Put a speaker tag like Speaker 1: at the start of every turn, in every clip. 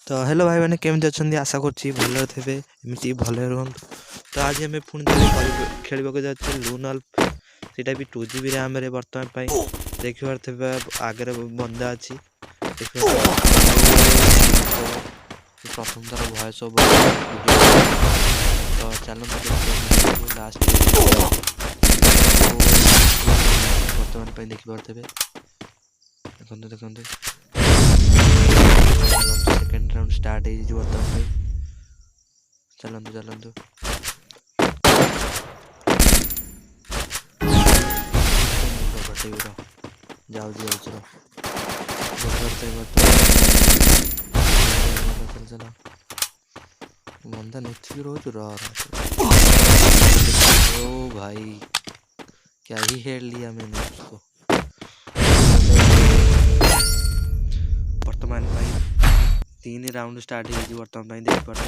Speaker 1: तो हेलो भाई मैंने केमती अच्छा आशा करुँच भल थे एमती भल रुहतु। तो आज आम पुणी खेल जाते लून सीटा भी 2 GB रैम बर्तमान देखिबार थे आगे बंदा अच्छी प्रथम थर भयस तो चलो लास्ट बर्तमान देखिबार थे देखते देखते सेकेंड राउंड स्टार्ट हो बर्तमान चलतु चलतु जाऊ चल बंदा नीचे रोज ओ भाई क्या ही हेड लिया मैंने उसको। वर्तमान 3 राउंड स्टार्ट हो वर्तमान देख पार्थे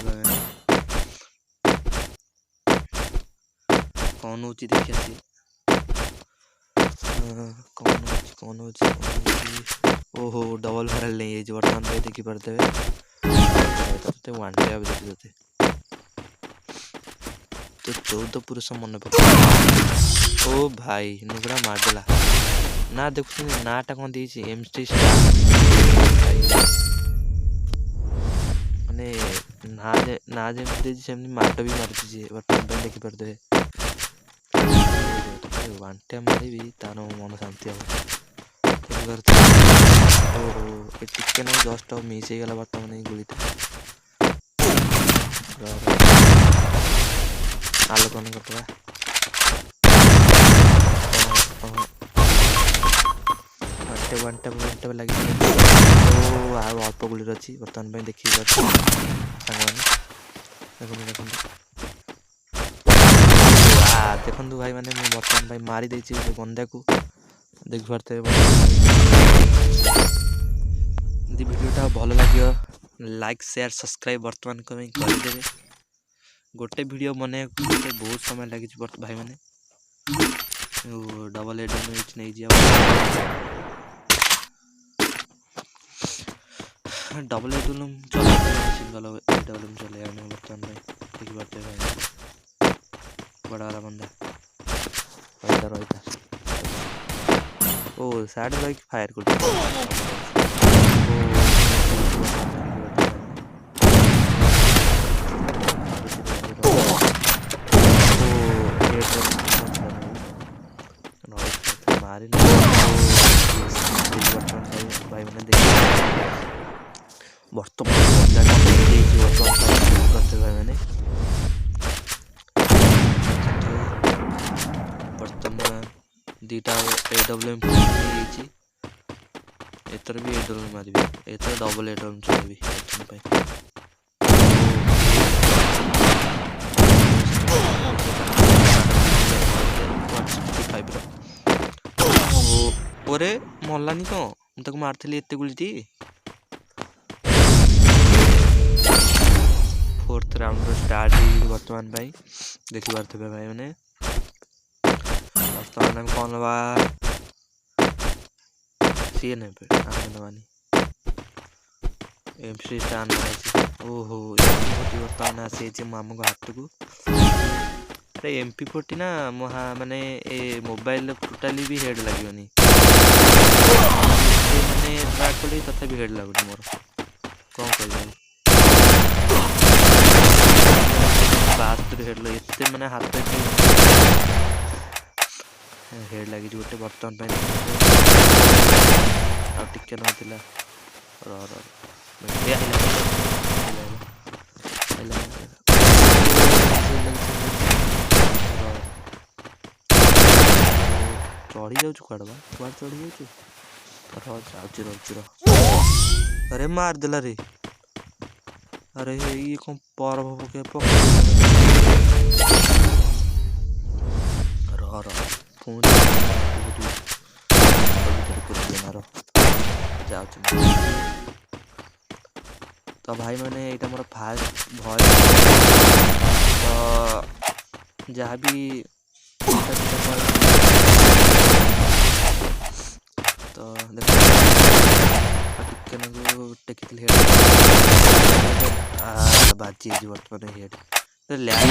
Speaker 1: कौन हो देखिए कौन ओहो डबल भरल नहीं है वर्तमान देखी पार्थे 1 टैप देखते तो 14 पुरुष मन पक ओ भाई नुगड़ा मारदेला ना देखु नाटा कौन देसी एमटी माने ना जमी माट भी मारी वर्तमान देखी पारे 1 टैप मारि तार मन शांति हम ओहो टिके ना जस्ट मिस हो गला वर्तमान गुली आलोकन करते वन टैप लगे अल्प गुली अच्छी बर्तमान देखी देखु भाई मैंने बर्तमान मारी बंदा को देख पारे वीडियोटा भल लगे लाइक शेयर सब्सक्राइब बर्तमान करदे गोटे वीडियो बने बहुत समय लगी भाई मैंने डबल एड नहीं डबल एड सिंगल एड चले बर्तमान देखी पार्टे बड़ा वाला बंदा रही ओ साइड रही फायर कर मारे भाई मैंने बर्तमान करते भाई मैंने बर्तमान 2टा AWM एथर भी AWM मारि एथर डबल AWM चलि ओरे मरलानी तो मारी एत गुली 4th राउंड स्टार्ट वर्तमान देखी पारे भाई मैंने वर्तमान कौन लवा सी नहीं एमसी स्टान ओहो वर्तमान आसी आम हाथ को अरे MP40 ना मुहा माने ए मोबाइल टोटाली भी हेड लगे मैंने ट्रैक कली तथा भी हेड लगुनि मोर कौन कह 72 हेड लगे मैंने हाथ हेड लगी गोटे बर्तमान टिके ना चढ़ी जाऊँ कड़ा चढ़ी जाऊँ अरे मारदेला रे अरे ये कौन पर्व पके तो भाई मैंने यहाँ मोर फास्ट भय तो जहाँ भी तो ସେନାକୁ ଟେକିଥିଲି ହେଡ଼ ବାଜି ଯାଇଛି ବର୍ତ୍ତମାନ ହେଡ଼ ଲ୍ୟାଗ